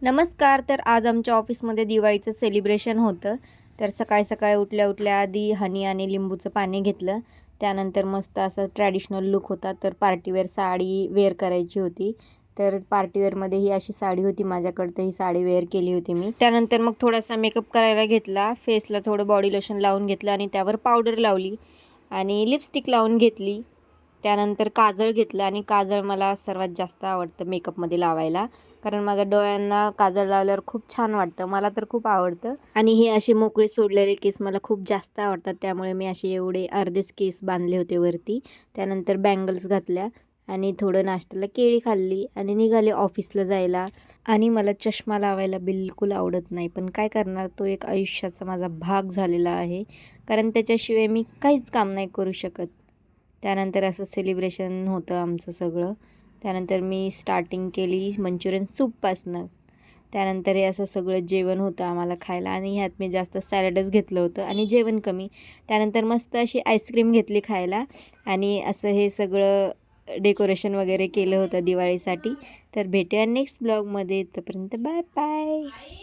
नमस्कार. तर आज आमच्या ऑफिसमध्ये दिवाळीचं सेलिब्रेशन होतं. तर सकाळी सकाळी उठल्या उठल्या आधी हनी आणि लिंबूचं पाणी घेतलं. त्यानंतर मस्त असं ट्रॅडिशनल लुक होता. तर पार्टीवेअर साडी वेअर करायची होती. तर पार्टीवेअरमध्ये ही अशी साडी होती माझ्याकडं, तर ही साडी वेअर केली होती मी. त्यानंतर मग थोडासा मेकअप करायला घेतला. फेसला थोडं बॉडी लोशन लावून घेतलं आणि त्यावर पावडर लावली आणि लिपस्टिक लावून घेतली. त्यानंतर काजळ घेतलं आणि काजळ मला सर्वात जास्त आवडतं मेकअपमध्ये लावायला, कारण माझ्या डोळ्यांना काजळ लावल्यावर खूप छान वाटतं. मला तर खूप आवडतं आणि हे असे मोकळे सोडलेले केस मला खूप जास्त आवडतात, त्यामुळे मी असे एवढे अर्धेच केस बांधले होते वरती. त्यानंतर बँगल्स घातल्या आणि थोडं नाश्त्याला केळी खाल्ली आणि निघाले ऑफिसला जायला. आणि मला चष्मा लावायला बिलकुल आवडत नाही, पण काय करणार, तो एक आयुष्याचा माझा भाग झालेला आहे, कारण त्याच्याशिवाय मी काहीच काम नाही करू शकत. त्यानंतर असं सेलिब्रेशन होतं आमचं सगळं. त्यानंतर मी स्टार्टिंग केली मंचुरियन सूपपासनं. त्यानंतर हे असं सगळं जेवण होतं आम्हाला खायला आणि ह्यात मी जास्त सॅलडच घेतलं होतं आणि जेवण कमी. त्यानंतर मस्त अशी आईस्क्रीम घेतली खायला आणि असं हे सगळं डेकोरेशन वगैरे केलं होतं दिवाळीसाठी. तर भेटूया नेक्स्ट ब्लॉगमध्ये. तोपर्यंत बाय बाय.